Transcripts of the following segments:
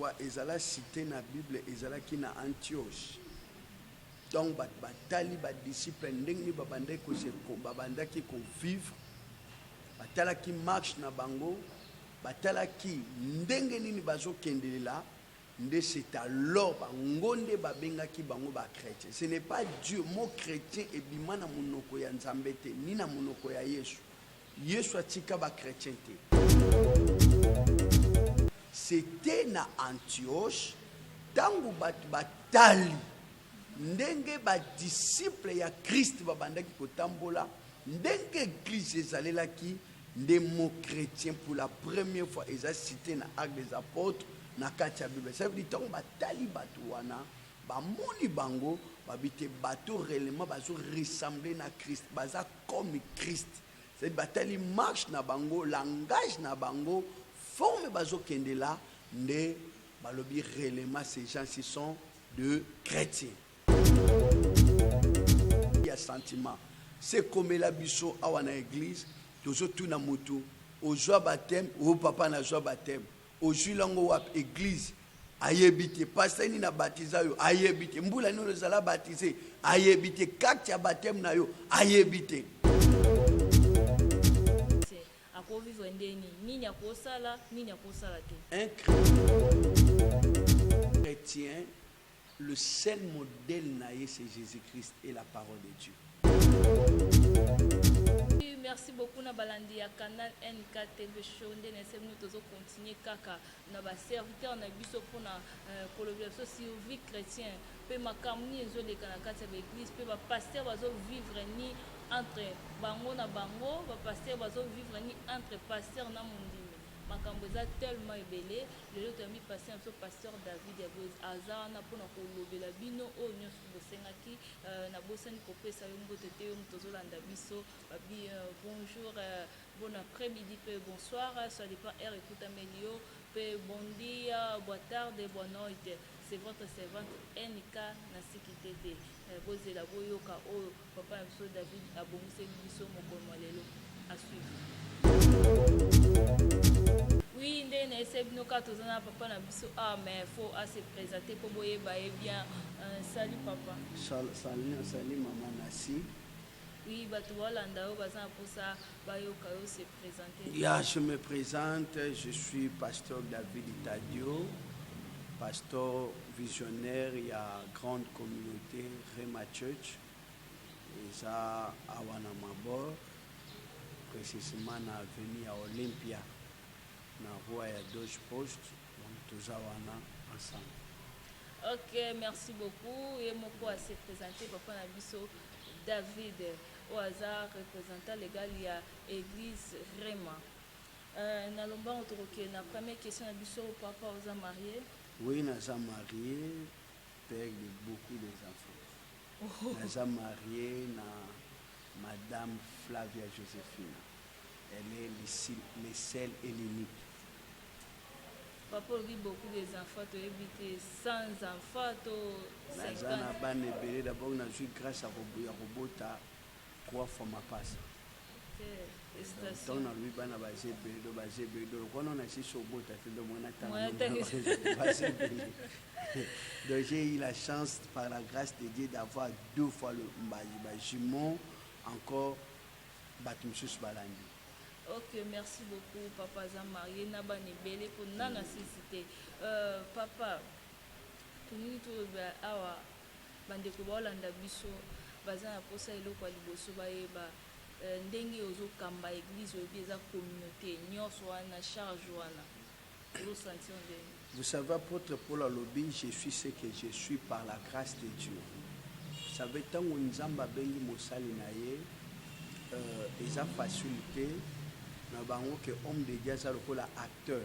fois ezala cité na Bible ezala ki na Antioche. Donc batali ba disciple ndenge babandaki ko vivre, batalaki marche na bango, batalaki ndenge nini bazokendelela. C'est alors bangonde babengaki bango ba chrétien. Ce n'est pas Dieu, mot chrétien et bimana monoko ya nzambe te, ni na monoko ya Yesu. Yesu atika ba chrétien te. C'était na Antioche, tangu batali ndenge ba disciple ya Christ babandaki kotambola, ndenge église ezalelaki nde mot chrétien pour la première fois eza cité na Actes des Apôtres. Na kati ya Bible ça veut dire que batali bato wana bamoni bango babite bato réellement bazo ressembler na Christ baza comme Christ, c'est batali marche na bango, langage na bango, forme bazo kendela nde balobi réellement ces gens ci sont de chrétiens. Il y a sentiment c'est comme la biso awana église tozo tuna mutu ozwa baptême ou papa na zwa baptême aujourd'hui lango wap église ayebite pasteur ni na baptiser yo ayebite mbula ni ozala baptiser ayebite carte ya baptême na yo ayebite ako vivre ndeni nini akosala te. Un chrétien, le seul modèle naïe c'est Jésus-Christ et la parole de Dieu. Merci beaucoup na balandi ya canal NK TV show nde na semu tozo continuer kaka na ba serviteur na biso pona collaboration sur vie chrétien pe makamni ezoleka na kati ya église pe ba pasteur bazo vivre ni entre bango na bango, ba pasteur bazo vivre ni entre pasteur na mondimi makambo eza tellement ebele lelo toyambi pasteur David Yaboz aza na pona kolobela bino oyo nyonso bosengaki na bosani kopesa yo mbote te yo tozolanda biso babi bonjour bon après-midi pe bonsoir ça dépend heure ekutameli yo pe bon dia bonne tarde bonne nuit, c'est votre servante NK na sikitete bozela boyoka oyo papa biso David abongiseli biso mokolo lelo à suivre. Oui, ndene sebino ka tozana papa na biso mais faut se présenter pour boyeba bien. Salut papa. Salut maman Nassi. Oui, bato balanda o bazana pour ça bayoka yo se présenter. Yeah, je me présente, je suis pasteur David Itadio, pasteur visionnaire, il y a grande communauté Rema Church. Et ça à Wanamabor, précisément na avenue à Olympia. Na roi ya Doge Post, donc tous ensemble. Ok, merci beaucoup. Et mon quoi se présenter papa na biso David au hasard représentant légal il y a église Rema. Na lomba on troque na première question na biso papa aux marié. Oui, nous sommes mariés, père de beaucoup d'enfants. Nous sommes mariés na madame Flavia Joséphine. Elle est le seul et l'unique. Papa vit beaucoup des enfants, tu habites sans enfants, tu 50. D'abord, on a eu grâce à Robota 3 fois ma passe. Donc, on a eu bana basé bédo. Quand on a eu sur Robota, donc j'ai eu la chance, par la grâce de Dieu, d'avoir 2 fois le jumeau, encore Batumsus Balandi. Ok, merci beaucoup, papa Zamarié, Nabani Bele, pour Nana Cécité. Papa, tu nous dis awa bandeko balanda biso bazana posa eloko liboso bayeba ndenge ozo kamba église oyebi eza communauté nyonso wana charge wana ozo sentir ndenge. Vous savez, apôtre Paul alobi, je suis ce que je suis par la grâce de Dieu. Vous savez, tant que Nzamba bengi mosali na ye eza facilité na bango que homme de Dieu ça lokola acteur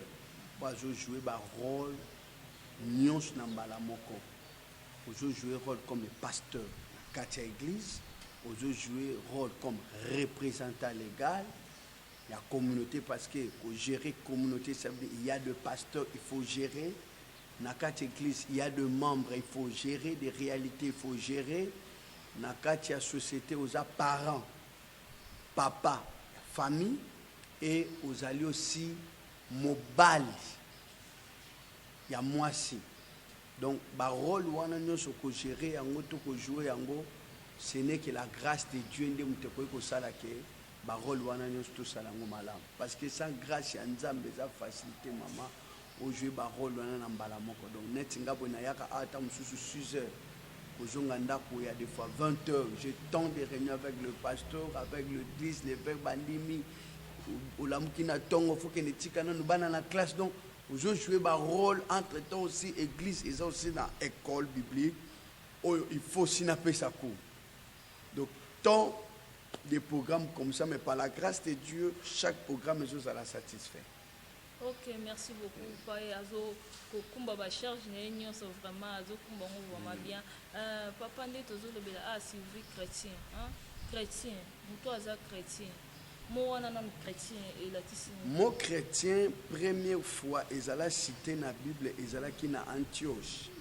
pour jouer ba rôle nyonso na mbala moko. Ozo jouer rôle comme pasteur na kati ya église, ozo jouer rôle comme représentant légal la communauté parce que pour gérer communauté ça veut dire il y a de pasteurs, il faut gérer na kati église, il y a de membres, il faut gérer des réalités, il faut gérer na kati ya société aux parents, papa, famille et aux alliés aussi mobile. ya mwasi. Donc ba rôle wana nyonso ko gérer yango to ko jouer yango, ce n'est que la grâce de Dieu nde muteko ko sala ke ba rôle wana nyonso to sala ngo malamu. Parce que sans grâce ya Nzambe za facilité maman au jouer ba rôle wana na mbala moko. Donc net ngabo na yaka ata mususu 6 heures. Il y a des fois 20 heures, j'ai tant de réunions avec le pasteur, avec le 10, les verts bandimi, ou la moukina tongo, il faut que les ticana nous banent dans la classe. Donc, je joue un rôle entre temps aussi, église, et aussi dans l'école biblique, où il faut aussi napper sa cour. Donc, tant des programmes comme ça, mais par la grâce de Dieu, chaque programme est juste à la satisfaire. Ok, merci beaucoup. Azo kokumba ba charge na nyonso vraiment azo kumba ngo vraiment bien. Papa nde tozo lobela Sylvie chrétien, hein? Chrétien, muto aza chrétien. Mo wana na chrétien et la tisi. Mo chrétien première fois ezala cité na Bible ezala ki na Antioche.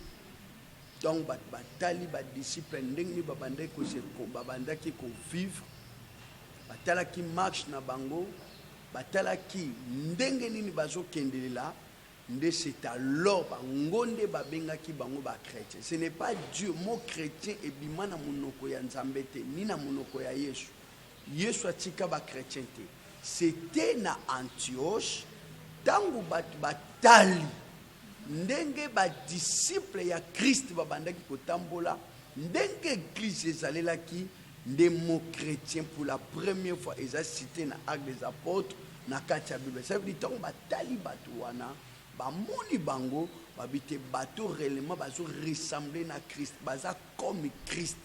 Donc batali ba disciple ndenge ba bande ko se ko babanda ki ko vivre. Batala ki marche na bango. Batalaki ndenge nini bazokendelela nde c'est alors bangonde babengaki bango ba chrétien. Ce n'est pas Dieu mot chrétien et bimana monoko ya Nzambe te ni na monoko ya Yesu. Yesu atika ba chrétien te. C'était na Antioche tangu batali ndenge ba disciple ya Christ babandaki kotambola ndenge église ezalelaki des mots chrétiens pour la première fois. Ils ont cité dans l'acte des apôtres, dans la Bible. Ça veut dire que batali batouana, moni bango, babite bateau réellement, bazo ressembler à Christ, baza comme Christ.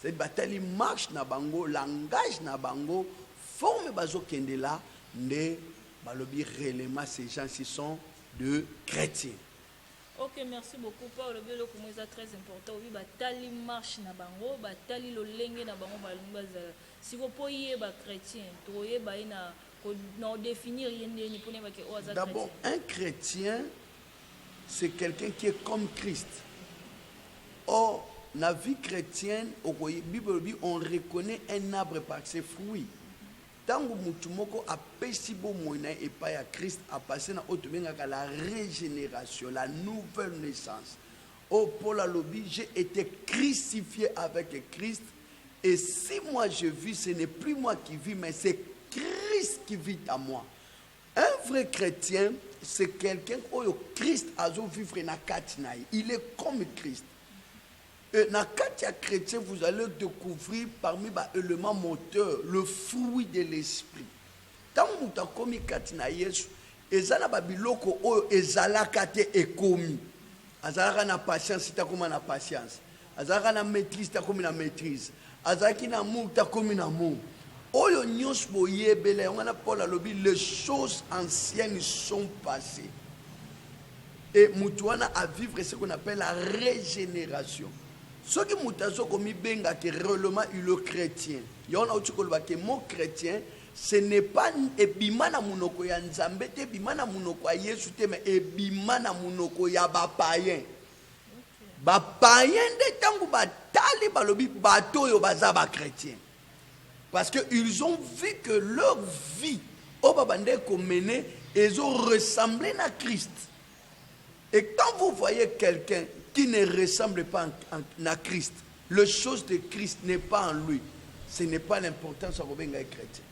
Cette batali marche na bango, langage na bango, forme bazo kendela, ne balobi réellement ces gens-ci sont de chrétiens. Ok, merci beaucoup. Paul, le bilan est très important. Oui, batali marche na bango, batali lo lenge na bango balumbaza. Si vous pouvez ba chrétien, troyer ba ina non définir yende ni pone ba ke oza. D'abord, un chrétien c'est quelqu'un qui est comme Christ. Or, la vie chrétienne, au Bible dit on reconnaît un arbre par ses fruits. Tango mutumoko a pesibo moina et pas à Christ a passé na otumengaka la régénération, la nouvelle naissance. Oh Paul a lobby, j'ai été crucifié avec Christ et si moi je vis, ce n'est plus moi qui vis, mais c'est Christ qui vit à moi. Un vrai chrétien, c'est quelqu'un où Christ a vivre na katinaï. Il est comme Christ. Dans le cas chrétien, vous allez découvrir parmi les éléments moteurs le fruit de l'esprit. Tant que vous avez commis katina Yesu, ezala babiloko oyo ezalaka te ekomi. Azalaka na patience, ta komi na patience. Azalaka na maîtrise, ta komi na maîtrise. Azalaki na amour, ta komi na amour. Oyo nyos boyebele, on a Paul alobi, les choses anciennes sont passées. Et mutuana à vivre ce qu'on appelle la régénération. Ce qui mutazo comme benga que réellement il est chrétien. Yona utukoloba que mon chrétien ce n'est pas ebimana munoko ya Nzambe te ebimana munoko ya Yesu te mais ebimana munoko ya ba païen. Ba païen de tangu batali balobi bato yo baza ba chrétien. Parce que ils ont vu que leur vie au babande ko mené ils ont ressemblé à Christ. Et quand vous voyez quelqu'un qui ne ressemble pas à Christ, la chose de Christ n'est pas en lui. Ce n'est pas l'importance de Robenga chrétien.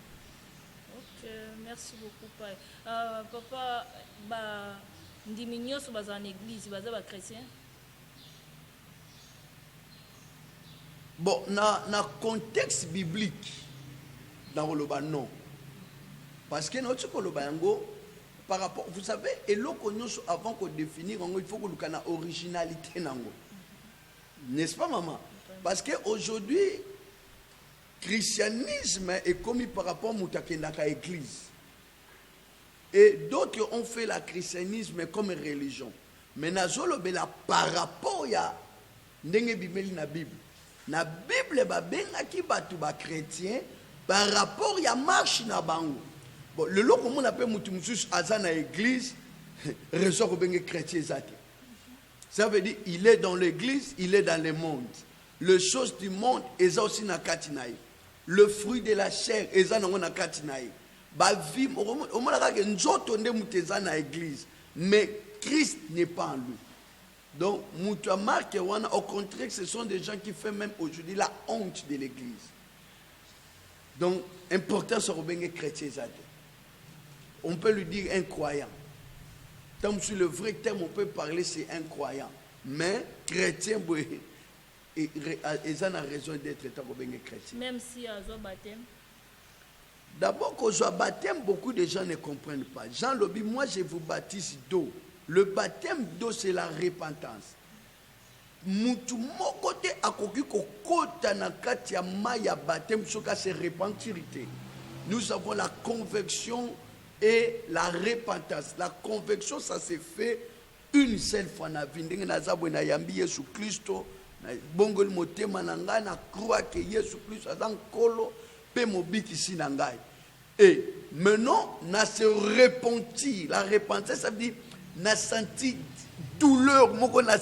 Ok, merci beaucoup, Papa. Papa, Ndiminyo sur en église, baza ba chrétien. Bon, dans le contexte biblique, dans le non. Parce que notre kolobango, par rapport, vous savez, et avant qu'on définisse, il faut que nous ayons originalité. N'est-ce pas, maman? Parce qu'aujourd'hui, le christianisme est commis par rapport à l'église. Et d'autres ont fait le christianisme comme religion. Mais par rapport à la Bible, la Bible est chrétien par rapport à la marche na bango. Bon, le lot qu'on appelle Moutimoussus Azana église, ressort au bengue chrétien zate. Ça veut dire il est dans l'église, il est dans le monde. Les choses du monde, ils ont aussi na katinaï. Le fruit de la chair, ils ont na katinaï. Ba vie, au moins la nzoto nde muteza na église. Mais Christ n'est pas en lui. Donc, Moutouamark et Wana, au contraire, ce sont des gens qui font même aujourd'hui la honte de l'Église. Donc, important sur le chrétien. On peut lui dire un croyant. Tant sur le vrai terme, on peut parler, c'est un croyant. Mais chrétien, ils ont raison d'être chrétien. Même si à un baptême. D'abord, qu'au baptême, beaucoup de gens ne comprennent pas. Jean Lobi, moi je vous baptise d'eau. Le baptême d'eau, c'est la repentance. Mutu mokote akoki kokota na kati ya mai ya baptême, soka c'est repentirité. Nous avons la conviction et la repentance. La conviction, ça se fait une seule fois na vie. Ndenge nazabwe na yambi Yesu Kristo, na bongoli motema na ngai na croire que Yesu Kristo azan kolo pe mobiki si na ngai. Et maintenant, na se repentir. La repentance, ça veut dire na senti douleur moko na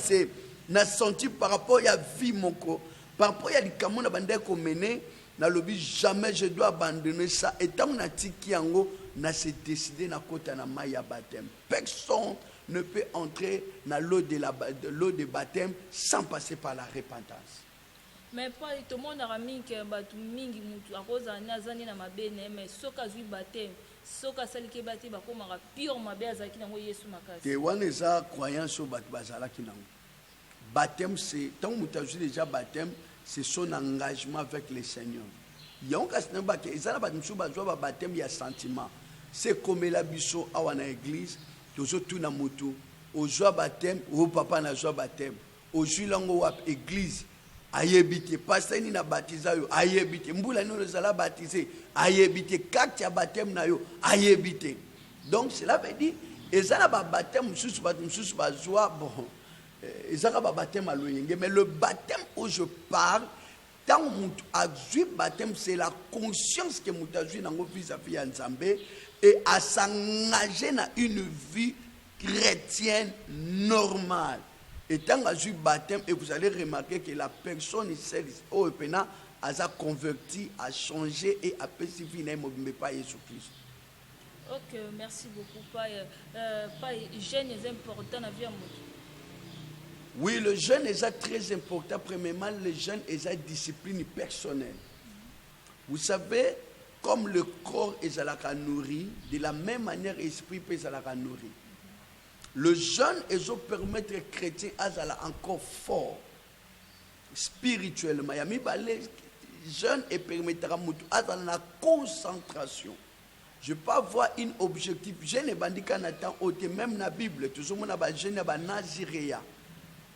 senti par rapport à la vie moko, par rapport à l'ikamo na bande ko mené, na lobi jamais je dois abandonner ça. Et tant na tiki yango na se décider na kota na maya baptême. Personne ne peut entrer dans l'eau de baptême sans passer par la repentance. Mais pas tout le monde a mis que batu mingi mutu à cause na zani na mabene mais soka zui baptême soka salike baptême bako mara pure mabe azaki nango Yesu makasi. Te wana eza croyance au bazala ki nango. Baptême c'est tant mutu azui déjà baptême c'est son engagement avec le Seigneur. Yonka sina ba ke ezala ba musu bazwa ba baptême ya sentiment. C'est comme la biso awana église tozo tuna mutu ozwa baptême ou papa na zwa baptême ozui lango wa église ayebite pasteur ni na baptiza yo ayebite mbula ni ozala baptisé ayebite kati ya baptême na yo ayebite. Donc cela veut dire ezala ba baptême mususu bazwa bon ezala ba baptême aloyenge, mais le baptême où je parle tant mutu azui baptême c'est la conscience que mutu azui nango vis-à-vis ya Nzambe et à s'engager dans une vie chrétienne normale. Et tant que je baptême, et vous allez remarquer que la personne celle au pena a converti, a changé et a spécifié mais pas Jésus-Christ. Ok, merci beaucoup. Pas jeûne est important dans la vie. Oui, le jeûne est très important. Premièrement, le jeûne est une discipline personnelle. Vous savez, comme le corps est nourri, de la même manière l'esprit peut être nourri. Le jeûne permettre aux chrétiens d'être encore fort spirituellement. Le jeûne permettra d'être la concentration. Je peux avoir un objectif. Jeûne est bandit Canada, même dans la Bible. Tout le monde a jeûne à Naziréa.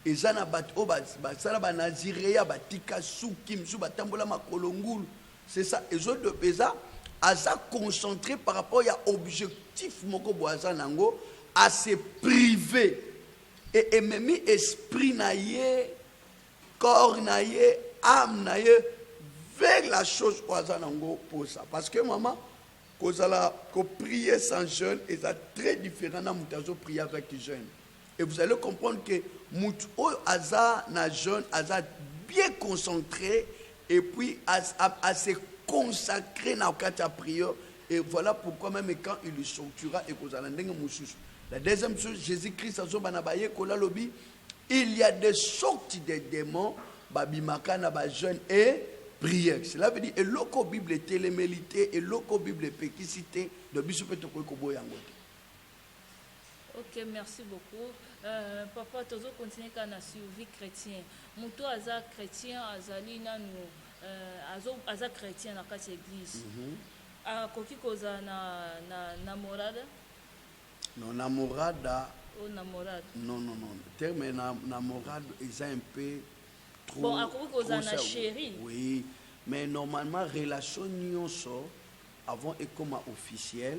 Et ça n'a pas de Naziréa, batika soukim, batambola makolongul. C'est ça. Et autres de pesa, à ça concentré par rapport à l'objectif moko boisa nango. À se priver et même esprit naïe, corps naïe, âme naïe vers la chose oazanango pour ça. Parce que maman, qu'on prier sans jeûne est très différent de mutazo prier avec jeûne. Et vous allez comprendre que mutu aza na jeûne aza bien concentré et puis à se consacrer dans la prière. Et voilà pourquoi même quand il sortira et qu'on a la deuxième chose, Jésus-Christ il y a des sortes de démons, babimaka na ba jeûne et prière. Cela veut dire et loko Bible télémélité et loko Bible pékicité de bisoupe to ko yango. Ok, merci beaucoup. Papa, tu as continué à suivre chrétien. Muto aza chrétien, azali nanu aza chrétien na kati église. Koki koza na morada. Non, namorada. Oh, namorada. Non. Le terme namorada est un peu trop. Bon, à quoi vous en chéri? Oui, mais normalement, relation nyonso avant et comme officiel,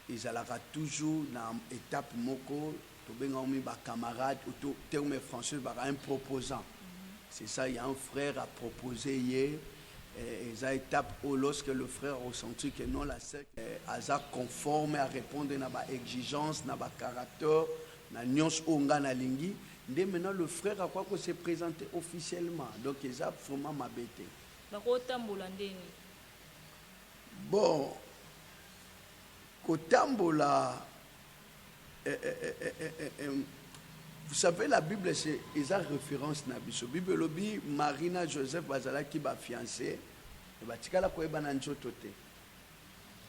ils allaient toujours dans l'étape moko, to bengomi ba camarade ou terme français ba un proposant. C'est ça, il y a un frère à proposer hier. Et ça étape où lorsque le frère a ressenti que non la secte a conforme à répondre à nos exigences, à nos caractères, à nos onga na lingi, dès maintenant le frère a quoi que se présenter officiellement. Donc il a vraiment m'abêté. Bon, kotambola vous savez, la Bible, c'est une référence. La Bible, lobby, Marina Joseph Bazala qui va fiancé, et batikala ko eba na nzoto te.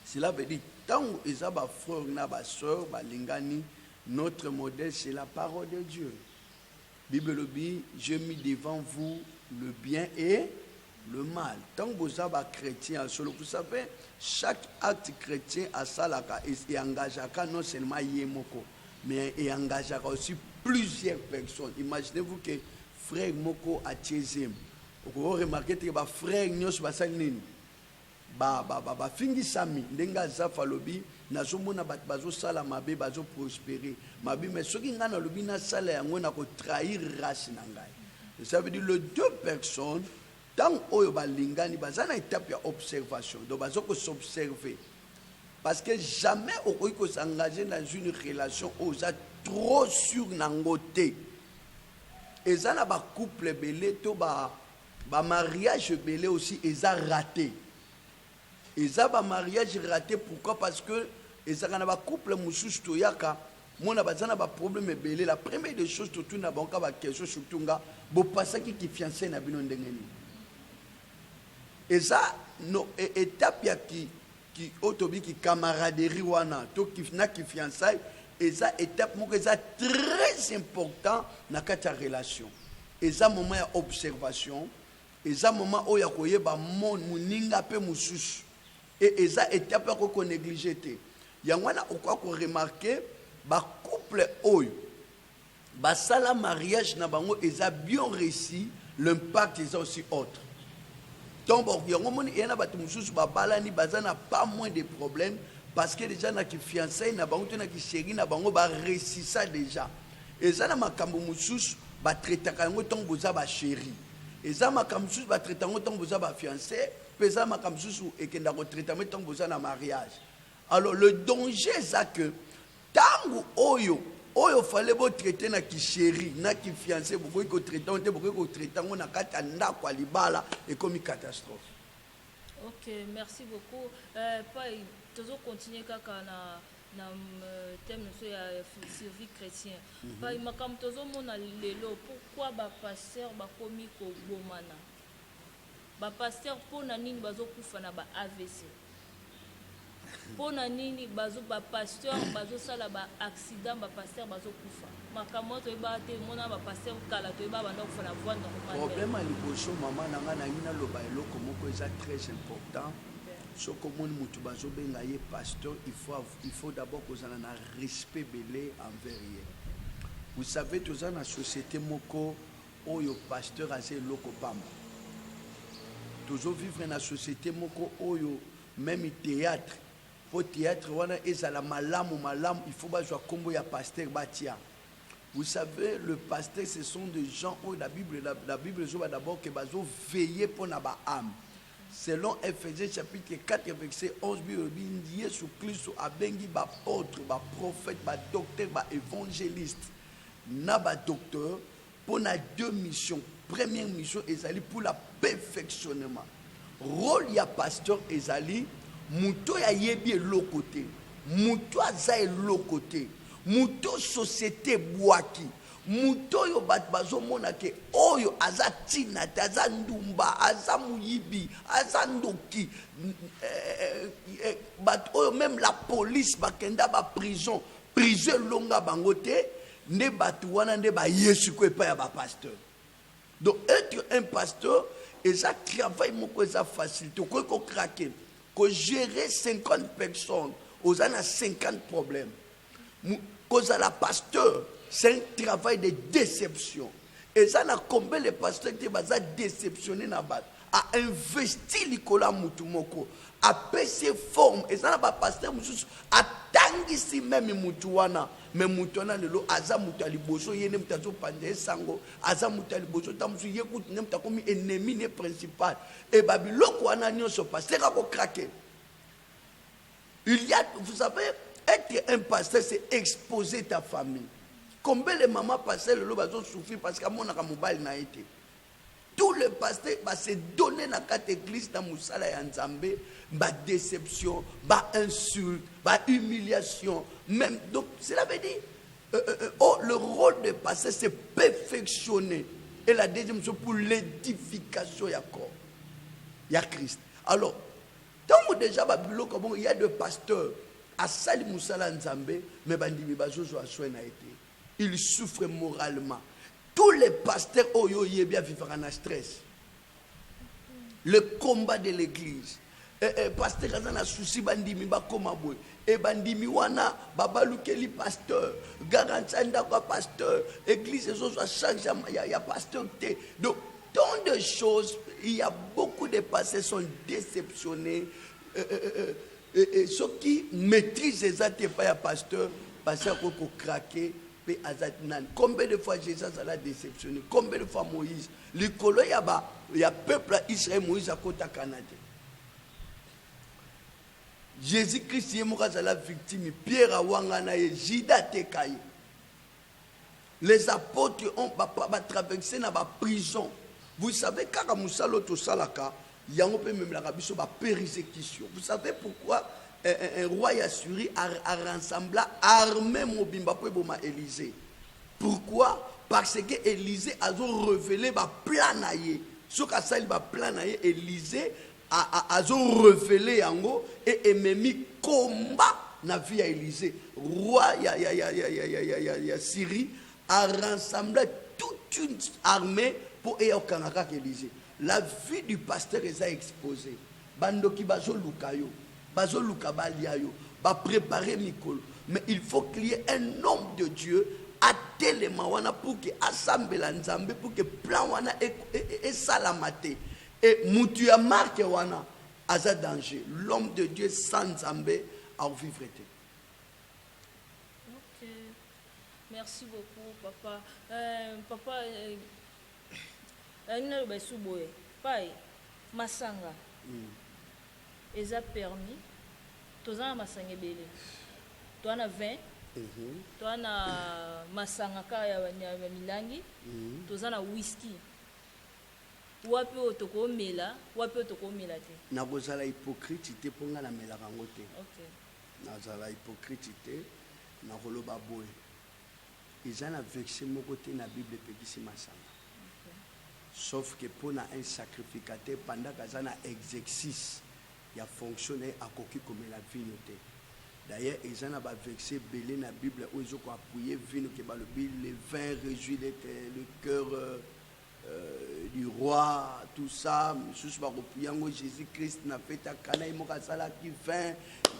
Cela veut dire, tant ils ont ba frère na ba sœur, ba lingani, notre modèle c'est la parole de Dieu. Bible lobby, je mis devant vous le bien et le mal. Tant que vous avez chrétien, vous savez, chaque acte chrétien a ça et engage non seulement Yemoko, mais il engage aussi plusieurs personnes. Imaginez-vous que frère Moko a Tchezem. Vous remarquez que frère Nyos Basalin, fingi sami, ndenga zafa lobi, nazomona bazo sala mabe bazo prospérer. Mabe mais ce qui ngana lobi na sala yango na ko trahir race nangai. Ça veut dire les deux personnes tant oyo balingani bazana étape ya observation. Donc bazo ko s'observer. Parce que jamais on peut s'engager dans une relation où ça trop sur nangote. Et ça na ba couple belé to ba mariage belé aussi et ça raté. Et ça ba mariage raté pourquoi? Parce que et ça na ba couple mususu to yaka mona bazana ba problème belé. La première des choses tout na banka ba question surtout nga bo passa qui fiancé na bino ndengeni. Et ça no étape ya qui autobi qui camaraderie wana to qui na qui fiançailles et ça étape moko ça très important na kati relation. Et ça moment ya observation et ça moment où ya koyeba mon muninga pe mususu et ça étape ko négliger te. Yangwana okwa ko remarquer ba couple oyo ba sala mariage na bango et ça bien réussi, l'impact est aussi autre. Donc il y a un bateau mususu ba balani bazana pas moins de problèmes parce que déjà na ki fiancé na bango to na ki chéri na bango ba réussi ça déjà. Et ça na makambo mususu ba traiter kango ton boza ba chéri. Et ça makambo mususu ba traiter kango ton boza ba fiancé, pesa makambo mususu et kenda ko traiter ton boza na mariage. Alors le danger c'est que tango oyo fallait bo traiter na ki chéri na ki fiancé beaucoup ko traiter on te beaucoup ko traiter on na kata ndako libala et comme une catastrophe. OK, merci beaucoup. Pas toujours continuer kaka na thème sur la survie chrétien. Pas makam toujours mona lelo pourquoi ba pasteur ba komi ko bomana. Ba pasteur pona nini bazo kufa na ba AVC. Pona nini bazo ba pasteur bazo sala ba accident ba pasteur bazo kufa makambo to ba te mona ba pasteur kala to ba banda kufa na voie normale. Problème à liboso maman nanga na ngina lo ba eloko moko eza très important. So comme mutu bazo benga ye pasteur, il faut d'abord que vous en a respect belé envers ye. Vous savez tous dans la société moko oyo pasteur azé loko pamba. Toujours vivre dans la société moko oyo même théâtre. Au théâtre, il faut pas jouer comme il y a pasteur Batia. Vous savez, le pasteur, ce sont des gens où la Bible dit d'abord que bazo veiller pour la âme. Selon Ephésiens chapitre 4 verset 11, il dit Jésus Christ a bengi ba apôtre, ba prophète, ba docteur, ba évangéliste, na ba docteur pour na deux missions. Première mission ezali pour la perfectionnement. Rôle ya pasteur ezali muto ya yebi lokote, muto aza lokote, muto société boaki, muto yo bat bazo mona ke oyo aza tina, aza ndumba, aza muyibi, aza ndoki, bat oyo même la police bakenda ba prison longa bangote, ne batu wana ne ba yesu ko pa ya ba pasteur. Donc être un pasteur et ça travail moko ça facilité ko craquer. Que gérer 50 personnes, aux a 50 problèmes. Cause à la pasteur, c'est un travail de déception. Et ça n'a combien les pasteurs qui sont déceptionnés à investir Nicolas Moutoumoko, à passer forme. Et ça n'a pas pasteur à tangisi même Moutouana. Mais Moutouana le lot, Aza Moutali Boso, Yenem Tazo Pandé Sango, Aza Moutali Boso, Tamsu Yekut, Nem Takomi, ennemi principal. Et Babyloko Ananion se passe, c'est qu'on craque. Il y a, vous savez, être un pasteur, c'est exposer ta famille. Combien les mamans passaient le lot, souffrir parce qu'à mon mobile n'a été. Tous les pasteurs se donner dans cette église dans Moussala et Nzambe, déception, insulte, humiliation. Même, donc, cela veut dire, le rôle de pasteur, c'est perfectionner. Et la deuxième chose, pour l'édification, il y a corps. Il y a Christ. Alors, tant déjà, il y a des pasteurs, à Sali Moussala Nzambe, mais ils souffrent moralement. Tous les pasteurs bien vivre en stress. Le combat de l'église. Pasteur Kazana souci bandimi ba koma boy. Et bandimi wana babalukeli pasteur. Garantsanda kwa pasteur. Église soit change il y a pasteur. Donc tant de choses, il y a beaucoup de pasteurs sont déceptionnés. Ceux qui maîtrisent les actes pas ya pasteur, pasteur ko craquer. Combien de fois Jésus a déceptionné? Combien de fois Moïse? Il y a peuple Israël, Moïse a côté Canada. Jésus-Christ est la victime. Pierre a wanganaye, Jida tekaye. Les apôtres ont traversé dans la prison. Vous savez, quand Moussalo to salaka, il y a un peu même la rabiso ba persécution. Vous savez pourquoi? Un roi Assuri a rassemblé armée Mobimba pour Élysée. Pourquoi? Parce que Élysée a révélé le plan naïe. Ce qu'a il va plan naïe, Élysée a révélé yango et mis combat na vie à Élysée. Roi ya Syrie a rassemblé toute une armée pour aider au Canada Élysée. La vie du pasteur est exposée. Bandoki bazo lukayo. Va préparer Mikolo. Mais il faut qu'il y ait un homme de Dieu à Télémawana pour que assemble l'Anzambe, pour que plan wana et salamate. Et Moutuya marque wana a danger. L'homme de Dieu sans Nzambe a vivre. Ok. Merci beaucoup, papa. Papa, Masanga. Ils ont permis, tous en masanga belé, tous en 20, tous en masanga kaya milangi, tous en whisky. Wapi otoko mela, wapi otoko mela te. Na bozala hypocrite pour nga na mela rangote. Ok. Na bozala hypocrite na roloba boy. Ils ont vexé mon côté na Bible pekisi masanga. Sauf que pour un sacrificateur pendant qu'il y a un exercice. Il a fonctionné à coquille comme la vie notée. D'ailleurs, ils ont vexé belé dans la Bible où ils ont appuyé vino que le vin réjouit le cœur du roi, tout ça. Jésus-Christ n'a fait à Cana, il m'a qui vin.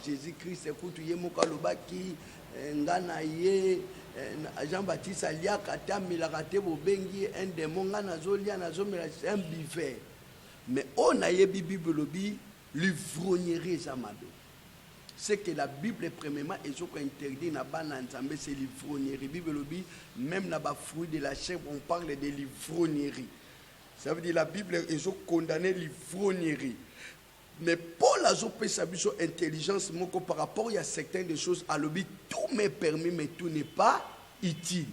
Jésus-Christ écoute, il m'a lobaki, nganaye, Jean-Baptiste Alia, Katam, il a raté au bengi, un démon, nazolia, nazomela, c'est un biver. Mais on a eu Bible l'ivrognerie zamado. C'est que la Bible premièrement est interdit na bana nzambe c'est l'ivrognerie. Bible même na ba fruit de la chair on parle de l'ivrognerie. Ça veut dire la Bible est condamné l'ivrognerie. Mais Paul a fait sa intelligence par rapport à certaines choses à l'objet tout m'est permis mais tout n'est pas utile.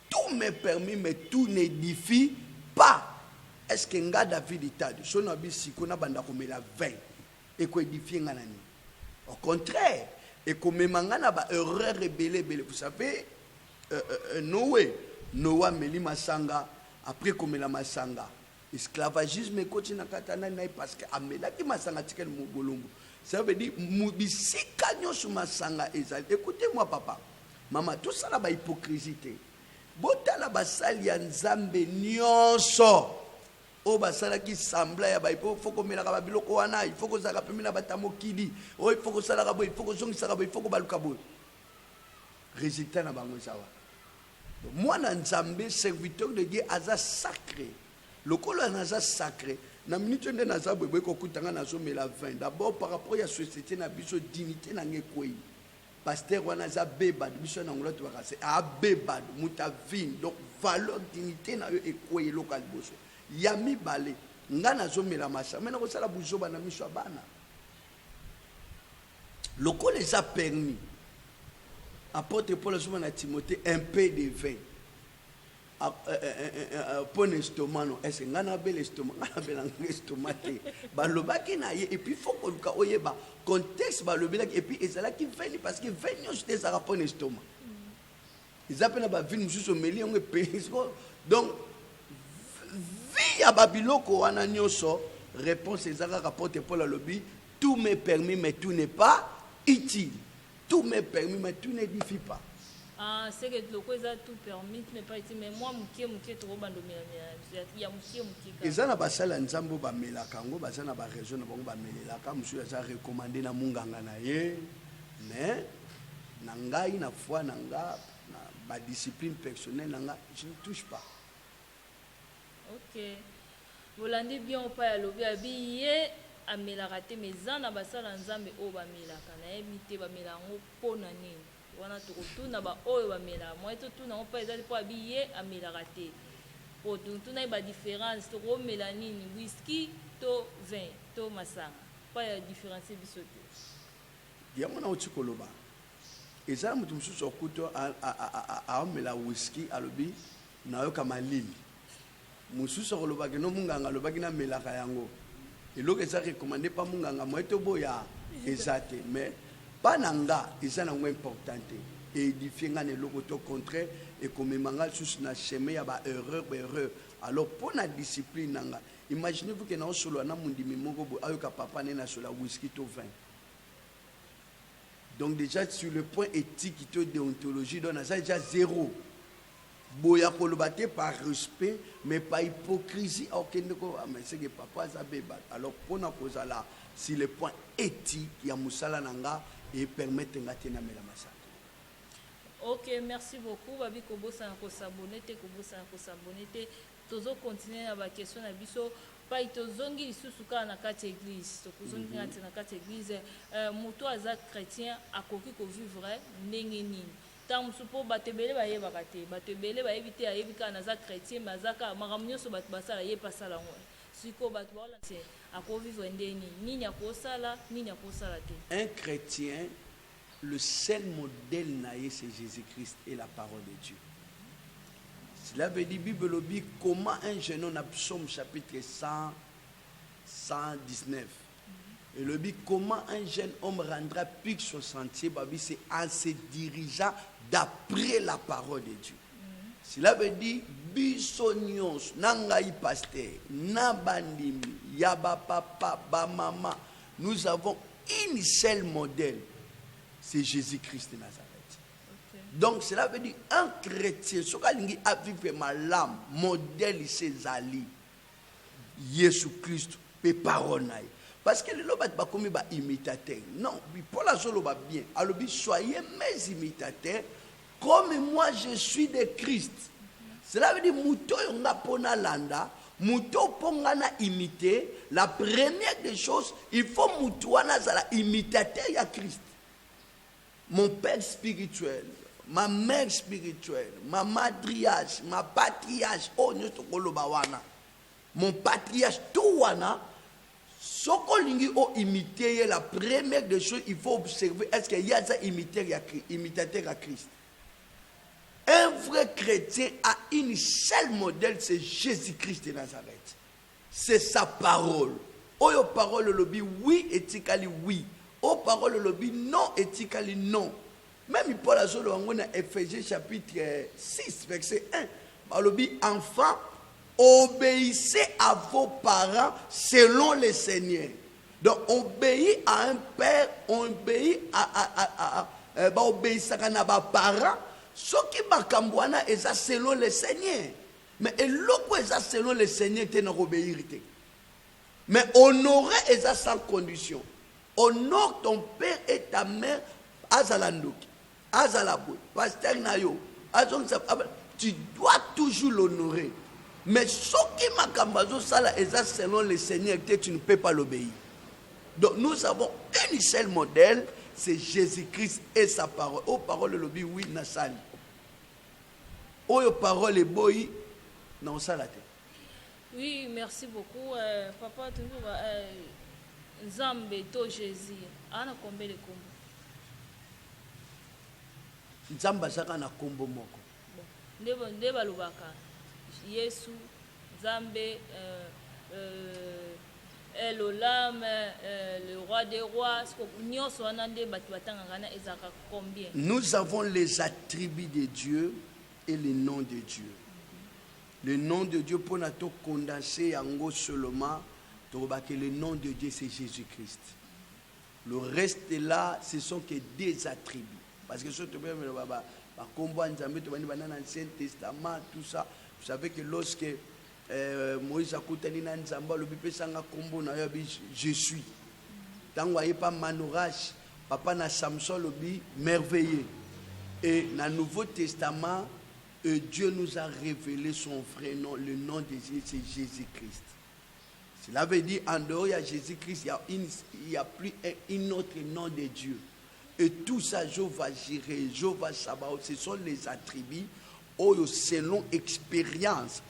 Tout m'est permis mais tout n'édifie pas. Est-ce que nga David itadi son abi sikona banda komela 20 et ko édifier nganani? Au contraire, et comme mangana ba erreur rebelle, vous savez, Noah meli masanga après comme la masanga, esclavagisme continue na katana na parce que amela ki masanga tikel mubolombo. Ça veut dire mubisika nyosu masanga ezali. Écoutez-moi papa, maman, tout ça là ba hypocrisie. Botala basali ya nzambe nyonso. O basala ki sambla ya ba il faut ko mela ka biloko wana, il faut ko zaka pemela batamo kidi. O il faut ko sala ka bo, il faut ko zongisa ka bo, il faut ko baluka bo. Résultat na bango sawa. Moi na nzambe serviteur de Dieu aza sacré. Lokolo naza sacré. Na minute nde naza boye ko kutanga na zo mela 20. D'abord par rapport à société na biso dignité na ngekoyi. Pasteur wana za beba biso na ngolo to bakase a beba muta vin. Donc valeur dignité na yo ekoyi local boso. Yami balé ngana zomela masa mena ko sala buzoba na miso bana loko les a permis apôtre Paul a na Timothée un peu de vin pon estomac non est-ce nga na bel estomac nga na bel estomac te balobaki na ye et puis faut que luka oyeba contexte balobelaki et puis ezalaki veni parce que veni nyonso te ezalaka pon estomac eza mpe na bavile mosusu omeli yango epesi donc vi ya babiloko wana nyonso réponse ezalaka rapporte Paul alobi tout m'est permis mais tout n'est pas utile, tout m'est permis mais tout n'édifie pas. Ah, c'est que le quoi ça tout permis mais pas utile, mais moi mukie trop bandomela ya mukie. Eza na basala nzambo ba melaka ngo baza na ba raison na bango ba melaka musu ya recommander na munganga na ye mais na ngai na foi na nga na ba discipline personnelle na nga je ne touche pas. OK. Volandi bien pas ya lobi abiye amelaka te mais zana basala nzambe o ba melaka na ebite ba melango pona nini. Wana tokotuna ba oyo bamela moi totuna on pas ezali po abiye amelaka te po tuna ba différence tokomela nini whisky to vin to masanga pas ya différence biso te yango na oti koloba ezala mutu mosusu okuto aomela whisky alobi nayoka malili mosusu akolobaki no munganga alobaki namelaka yango eloko eza recommandé pa munganga moi toboya eza te mais Bananga, ils ont importante et édifier le logo au contraire et comme manga sous na chemin ya ba erreur. Alors pour la discipline nanga, imaginez-vous que na solo na mundi mimoko bo ayoka papa na sur la whisky to vin. Donc déjà sur le point éthique et déontologie donc ça déjà zéro. Boya kolobate par respect mais pas hypocrisie okendeko mais c'est que papa za beba. Alors pour na cause là sur le point éthique ya musala nanga et permettre ngatina mela masaka. OK, merci beaucoup. Babi kobosa na ko s'abonner te tozo continuer na ba question na biso pa itozongi lisusu ka na kati église. Tokozongi na kati église moto aza chrétien akoki ko vivre ndenge nini. Tant supo batebele ba yeba kate, batebele ba éviter a yebika na za chrétien mazaka maramunyo so bat basala yepa sala ngo. Siko bat wala te ako vivre ndenge nini akosala nini akosala te. Un chrétien, le seul modèle naïe c'est Jésus-Christ et la parole de Dieu. Cela veut dire Bible dit comment un jeune homme, Psaume chapitre 119. Et le dit comment un jeune homme rendra pique sur sentier, c'est en se dirigeant d'après la parole de Dieu. Cela veut dire biso nyonso nangai pasteur na bandimi ya ba papa ba maman, nous avons une seule modèle, c'est Jésus-Christ de Nazareth. Okay. Donc cela veut dire un chrétien sokalingi a vivre malam modèle c'est Ali Jésus-Christ pe parole naï parce que le lobat ba komi ba imitateur non pour la solo ba bien alors soyez mes imitateurs comme moi je suis de Christ. Cela veut dire muto yonga pona landa muto ponga na imiter. La première des choses il faut muto wana zala imitateur ya Christ. Mon père spirituel, ma mère spirituelle, ma matriarche, ma patriarche, oh nyoto koloba wana. Mon patriarche tout wana soko lingi o imiter la première des choses il faut observer est-ce qu'il y a ça imitateur à Christ. Un vrai chrétien a une seule modèle, c'est Jésus-Christ de Nazareth. C'est sa parole. Oyo parole le lobby oui éthiquement oui. Oyo parole le lobby non éthiquement non. Même Paul a solo en Éphésiens chapitre 6 verset 1. Le lobby enfants obéissez à vos parents selon le Seigneur. Donc obéir à un père, obéir à obéissez à nos parents. Ce qui bakambwana est selon le Seigneur. Mais l'autre est selon le Seigneur qui n'a obéir. Mais honorer est sans condition. Honore ton père et ta mère azalandoki, azalabou, pasteur nayo, tu dois toujours l'honorer. Mais ce qui makambazo sala est selon le Seigneur que tu ne peux pas l'obéir. Donc nous avons un seul modèle. C'est Jésus-Christ et sa parole. Oh, parole le bi oui na sali. Oh, parole est boy na salate. Oui, merci beaucoup. Papa, toujours Nzambe to Jésus. Ana combien de combo? Nzamba saka na combo moko. Ndeba lubaka. Yesu, Zambé, Elolam, le roi des rois, nous avons les attributs de Dieu et les noms de Dieu. Le nom de Dieu, pour nous condenser en seulement, le nom de Dieu, c'est Jésus-Christ. Le reste là, ce sont que des attributs. Parce que surtout, comme dans l'Ancien Testament, tout ça, vous savez que lorsque Moïse a contenu dans Nzamba, le Bible sanga kombo na yabi je suis. Tant voyez pas Manourach, papa na Samson le bi merveilleux. Et dans le Nouveau Testament, Dieu nous a révélé son vrai nom, le nom de Jésus, c'est Jésus-Christ. Cela veut dire en dehors de Jésus-Christ, il n'y a plus un autre nom de Dieu. Et tout ça, Jéhovah Jireh, Jéhovah Sabaoth, ce sont les attributs selon expérience.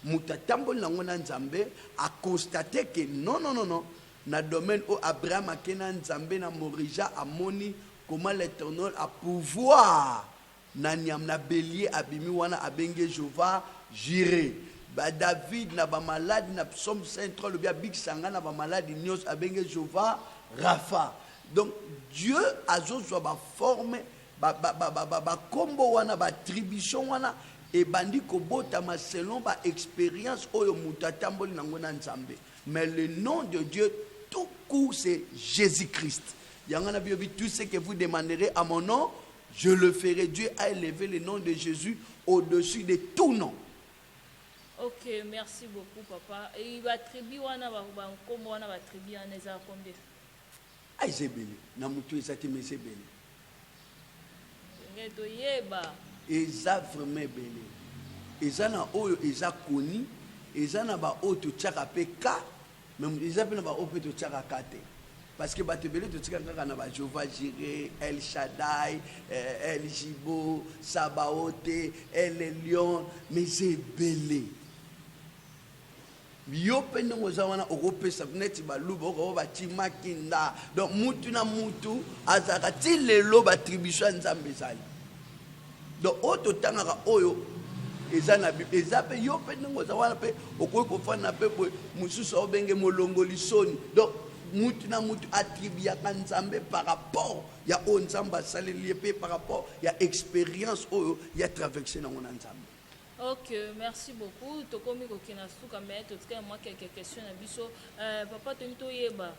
Mutatambo Langona Nzambe a constaté que non. Dans le domaine où Abraham a kenan Nzambe na Morija a moni comment l'Éternel a pouvoir na nyam na bélier abimi wana abenge Jéhovah Jireh. David na ba malade na psaume 53 le bia big sanga na ba malade nyos abenge Jéhovah Rapha. Donc Dieu a zo ba forme ba combo wana ba attribution wana et bandi ko botama selon ba expérience oyo mutatamboli nango na Nzambe. Mais le nom de Dieu tout court c'est Jésus-Christ. Yangana biobi tout ce que vous demanderez à mon nom, je le ferai. Dieu a élevé le nom de Jésus au-dessus de tout nom. Ok, merci beaucoup papa. Et il va tribu wana ba kombo wana ba tribu wana za combien? Ay zebele na mutu ezate mezebele. Ngeto yeba. Eza vraiment belé. Eza na oyo eza koni, eza na ba oyo to tchaka pe ka, même eza pe na ba oyo pe to tchaka kate. Parce que bato belé to tchaka kaka na ba Jéhovah Jireh, El Shaddai, El Jibo, Sabaoth, El Elyon, mais c'est belé. Yo pe ndongo za wana okopesa neti ba luba oko ba timakinda. Donc mutu na mutu azaka ti lelo ba attribution Nzambe zali. Donc auto tangaka oyo ezana ezape yo pe ndongo za wana pe okoyi kofana pe boy mususu obenge molongoli soni. Donc mutu na mutu attribuaka Nzambe par rapport ya o Nzamba saleli pe par rapport ya expérience oyo ya traversé na ngona Nzambe. Ok, merci beaucoup. Tokomi kokina suka mais totika moi quelques questions na biso. Papa tonto yeba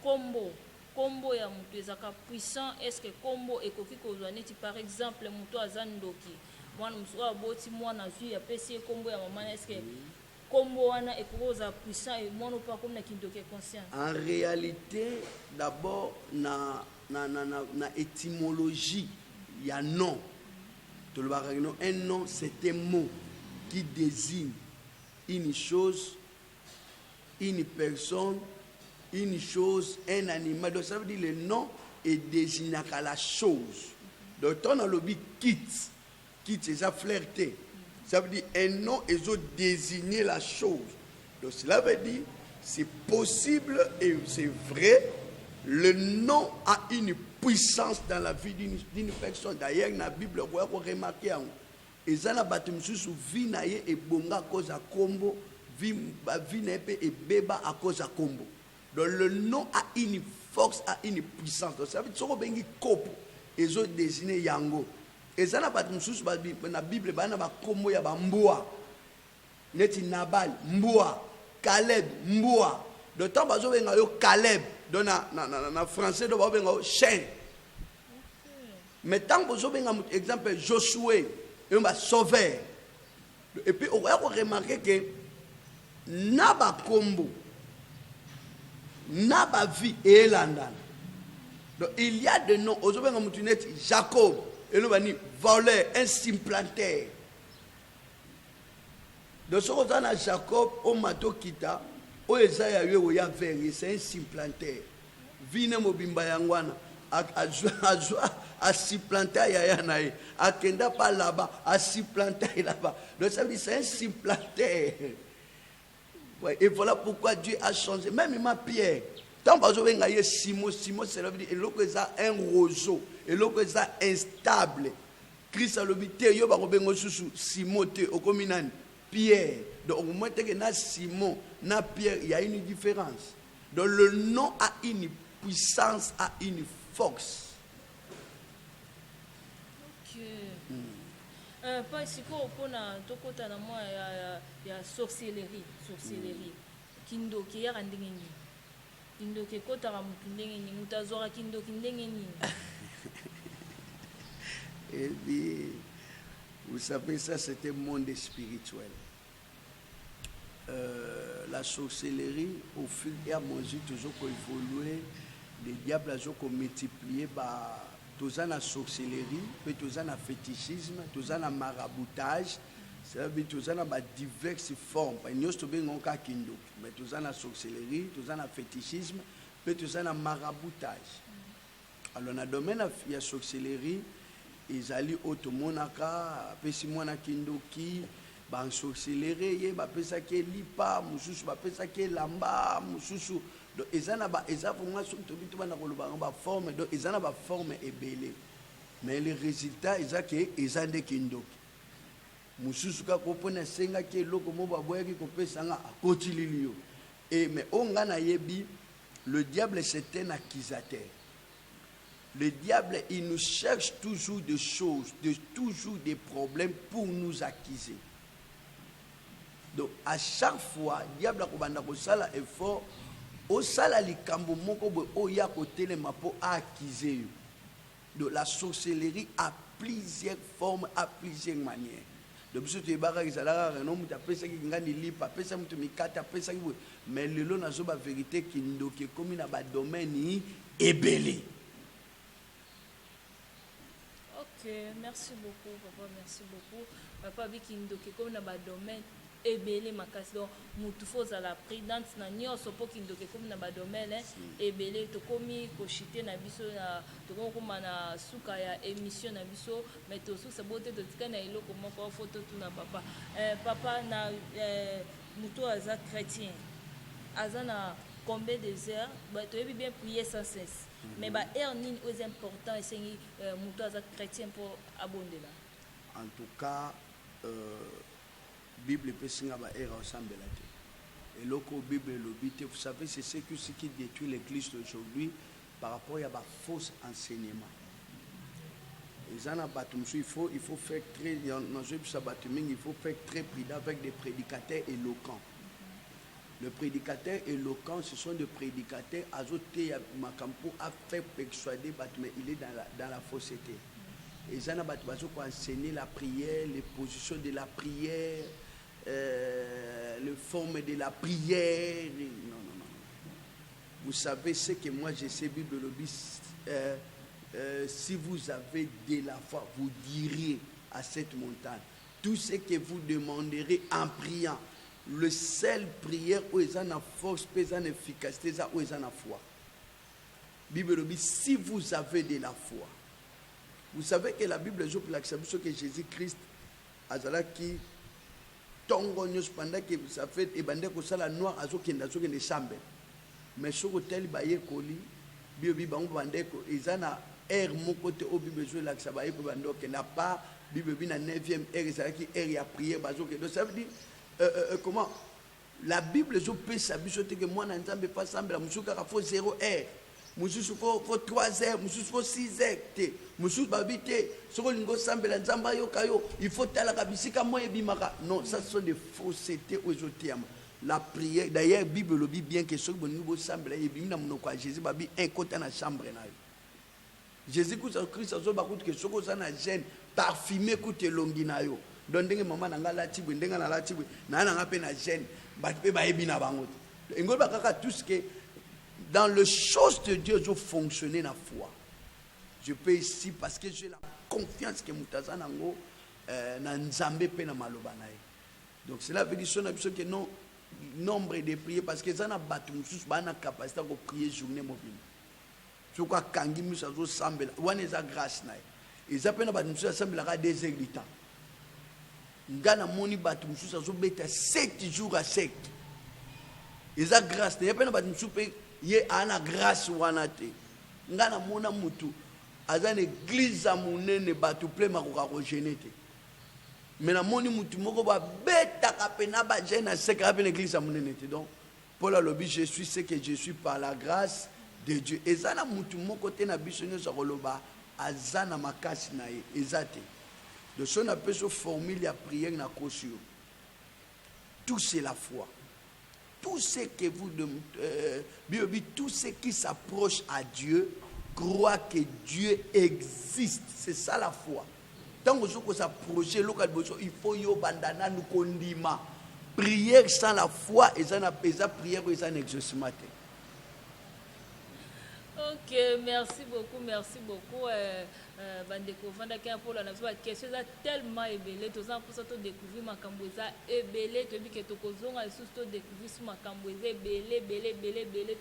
combo ya mutu ezaka puissant. Est-ce que combo ekoki kozwa neti par exemple mutu azandoki mwana musu aboti mwana zu ya pesi combo ya maman, est-ce que combo wana ekoza puissant et mwana pas comme na kindoki conscience? En réalité, d'abord na étymologie, il y a nom. Un nom, c'est un mot qui désigne une chose, une personne, une chose, un animal. Donc ça veut dire le nom est désigné à la chose. Donc on a le dit quitte, c'est ça flirter. Ça veut dire un nom est désigner la chose. Donc cela veut dire c'est possible et c'est vrai. Le nom a une puissance dans la vie d'une personne. D'ailleurs, dans la Bible, vous pouvez remarquer, et ça n'a pas de souci, vie naie et bonga à cause de combo, vie naie et beba à cause de combo. Donc le nom a une force, a une puissance. Donc ça veut dire que bengi kopo, et zo désigné yango. Et ça n'a pas de souci, dans la Bible, il y a combo ya mboa, neti Nabal, mboa, Caleb, mboa. De temps bazo benga yo Caleb. Donc, en français, on va dire chien. Mais tant que vous avez un exemple, Josué, il va sauver. Et puis, on va remarquer que Naba Kombo, Naba vie et Landan. Donc, il y a des noms. Vous avez un Jacob, et nous va dire voleur, un simplanter. Donc, ce qu'on a Jacob, au mato kita. C'est un simplanter. Vine mobimba yangwana a simplanter yayanae a kenda pas là-bas a simplanter là-bas. Donc ça veut dire c'est un simplanter. Ouais, et voilà pourquoi Dieu a changé. Même ma Pierre. Tant que vous avez Simon, c'est un roseau. Et l'autre est instable. Christ a le dit, Simon, au communal. Pierre. Donc, au moment que na Simon, na Pierre, il y a une différence. Donc, le nom a une puissance, a une force. Ok. Pas si quoi pour na tokota na moi ya sorcellerie. Kindo ki ya ndenge ni. Kindo ke kota ra mutu ndenge ni, mutazora kindo ki ndenge ni. Eh bien, vous savez, ça c'était un monde spirituel. La sorcellerie, au fur et à mesure, toujours évolué, les diables ont multiplié par tous la sorcellerie, puis tous la fétichisme, tous la maraboutage, c'est-à-dire tous la diverses formes. Nous sommes mais tous la sorcellerie, tous la fétichisme, puis tous la maraboutage. Alors, dans le domaine de la sorcellerie, ils allaient au Tomonaka, Pessimona Kindoki, ban sorcellerie, ye ba pesa ke lipa, mususu ba pesa ke lamba, mususu. Donc ezana ba vraiment surtout bitu bana koloba ba forme, donc ezana ba forme ebele. Mais le résultat ezake ezande Kindoki. Mususu ka kopona senga ke loko mo ba boya ki kopesa nga akoti lilio. Et mais onga na yebi, le diable c'est un accusateur. Le diable, il nous cherche toujours des choses, toujours des problèmes pour nous accuser. Donc, à chaque fois, le diable a effort, au sala likambo moko bo oya côté le mapo a accuser. Donc, la sorcellerie a plusieurs formes, a plusieurs manières. Donc, si tu es barré, tu as pesa ki ngani lipa, pesa mutu mikata, pesa ki mais le lo nazo ba vérité qui ndoke comme na ba domaine ebele. Ok, merci beaucoup, papa, merci beaucoup. Papa, Bikindo, qui comme dans le domaine, ebele makasi donc mutu faut la prudence na nyonso po kindo ke comme na ba domaine ebele to komi ko chiter na biso na to ko na suka ya émission na biso mais to su sabote to tika na eloko moko photo tu na papa papa na mutu aza chrétien azana combien des heures bah tu veux bien prier sans cesse mais bah heure ni est important et c'est mutu aza chrétien pour abonder là en tout cas Bible peut s'y avoir ensemble là. Et loco Bible l'obité, vous savez, c'est ce qui détruit l'Église d'aujourd'hui par rapport à la fausse enseignement. Il faut faire très, il faut faire très prudent avec des prédicateurs éloquents. Les prédicateurs éloquents, ce sont des prédicateurs azotés à faire persuader, mais il est dans la fausseté. Ils ont enseigné la prière, les positions de la prière, les formes de la prière. Non. Vous savez ce que moi je sais, Bible le dit, si vous avez de la foi, vous direz à cette montagne, tout ce que vous demanderez en priant, le seul prière où ils ont la force, où ils ont l'efficacité, où ils ont la foi. Bible le dit, si vous avez de la foi. Vous savez que la Bible dit que Jésus-Christ a qui tongo nyos pendant que ça fait et bande ko sala noir azokenda zokende chambre mais sur hôtel ba yekoli biobi bango bande ko ezana air moko te o Bible zo la ba yeko bande ko na pas Bible bi na 9e air ezala qui air ya prière bazoke donc ça veut dire comment la Bible zo peut s'abiso te que moi na nzambe pas chambre la musuka ka faut 0 heure mususu faut 3 heures mususu faut 6 heures te mususu babité soko lingo sambela nzamba yo kayo il faut tala kabisika moye bimaka non ça sont des faussetés aujourd'hui la prière d'ailleurs Bible le dit bien que soko bongo sambela yebimina monoko a Jésus babi un côté na chambre na yo Jésus Christ azo ba kuti que soko za na gêne parfumé kuti longi na yo donc ndenge mama na ngala tibwe ndenge na la tibwe na nga pe na gêne ba pe ba yebina bango ngol ba kaka tout ce que dans les choses de Dieu, je fonctionne la foi. Je peux ici parce que j'ai la confiance que Moutaza Nango n'a nzambe pe na malobanaye. Donc cela veut dire que non nombre de prières parce que ça n'a pas tout mususu ba na capacité de prier journée mobile. So quoi kangi musazo sambela wana za grâce na. Ils appellent ba mususu sambela ka 2 heures du temps. Ngana moni ba mususu zo beta 7 jours à sec. Ils a grâce, il y a pas de mususu ye ana grâce wanate ngana mona mutu azana église monene batu ple makoka ko genete mais na moni mutu moko ba beta kapena ba jeune c'est que l'église a monene donc Paul a lobby je suis ce que je suis par la grâce de Dieu ezana mutu moko te na biso nyo zakoloba azana makasi na ye ezate de son appel sur formule ya prière na kosio tout c'est la foi tout ce que vous tout ce qui s'approche à Dieu croit que Dieu existe c'est ça la foi tant que vous s'approchez il faut yo bandana nous kondima prière sans la foi et ça n'a pas prière et ça n'exauce pas. Ok, merci beaucoup. Bandeko Vandaka pour la question est tellement ébélée, tous en pour ça de découvrir ma cambouza ébélée, tu dis que tu causes à sous to découvrir sur ma cambouza ébélée,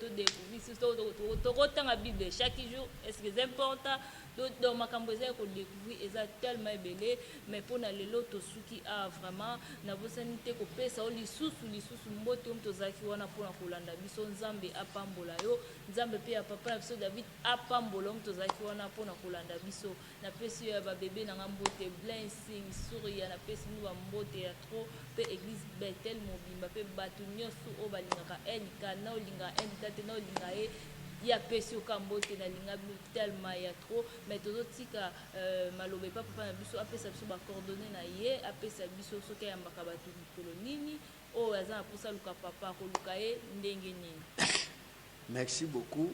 tu découvrir sur to autant à Bible chaque jour, est-ce que c'est important? Donc ma cambouza qu'on découvrir est tellement ébélée, mais pour aller l'autre qui a vraiment na bosanité ko pesa oli sous mbote to zaki wana pour na kolanda biso nzambe apambola yo nzambe pe ya papa biso David apambola to zaki wana pour na kolanda biso na pesi ya ba bébé na mbote blessing souria na pesi ni ba mbote ya trop pe église Bethel mobimba pe batu nyoso o balingaka enka na olinga enka te na olinga e ya pesi okambote na linga tellement ya trop mais tozotika malobe papa na biso apesa biso ba coordonnées na ye apesa biso soki ya mbaka batu mikolo nini o azana posa luka papa ko luka e ndenge nini. Merci beaucoup.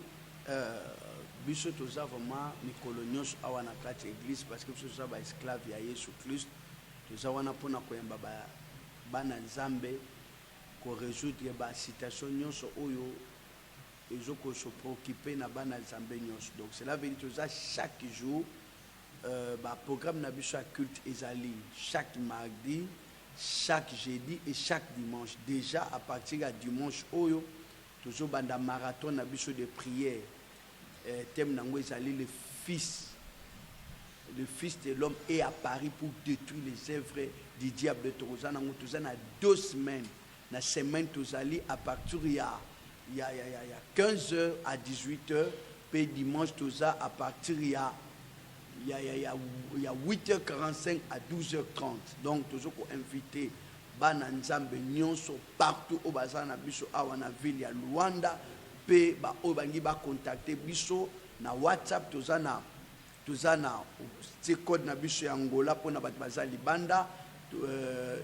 Biso toza vraiment mikolo nyonso awa na kati église parce que biso toza ba esclave ya Yesu Christ toza wana pona koyamba bana nzambe ko résoudre ba situation nyonso oyo ils ont se préoccupé na bana nzambe nyonso donc cela veut dire que chaque jour programme na biso culte ezali chaque mardi chaque jeudi et chaque dimanche déjà à partir de dimanche oyo toujours banda marathon na biso de prière thème nango ezali le fils de l'homme est à Paris pour détruire les œuvres du diable de Toroza nango tozana 2 semaines na semaine tozali à partir il y a 15h à 18h, puis dimanche tout ça à partir il y a 8h45 à 12h30. Donc toujours pour inviter bana nzambe nyonso partout au bazar na biso awa na ville ya Luanda, puis ba o bangi ba contacter biso na WhatsApp tout ça na code na biso ya Angola pour na bat bazali banda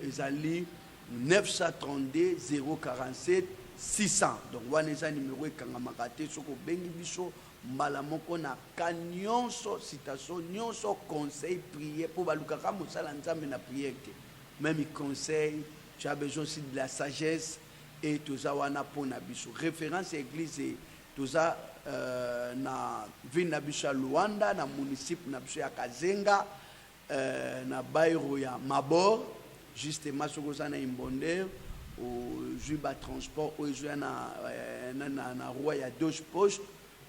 ezali 932 047 600 donc waneza numéro ekanga makate soko bengi biso mbala moko na kanyonso citation nyonso conseil prière pour balukaka mosala nzambe na prière même conseil tu as besoin aussi de la sagesse et toza wana pona biso référence église toza na ville na biso ya Luanda na municipal na biso ya Kazenga na bairo ya Mabor justement soko za na Imbonder au Juba transport au na roi ya deux postes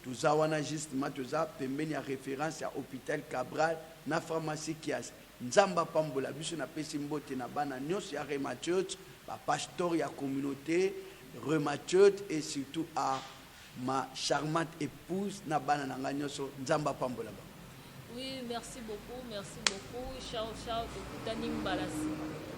tuza wana justement tuza pembeni ya référence ya hôpital Cabral na pharmacie Kias nzamba pambola biso na pesi mbote na bana nyonso ya Rema Church ba pasteur ya communauté Rema Church et surtout à ma charmante épouse na bana na nyonso nzamba pambola ba. Oui, merci beaucoup. Ciao, tukutani mbalasi.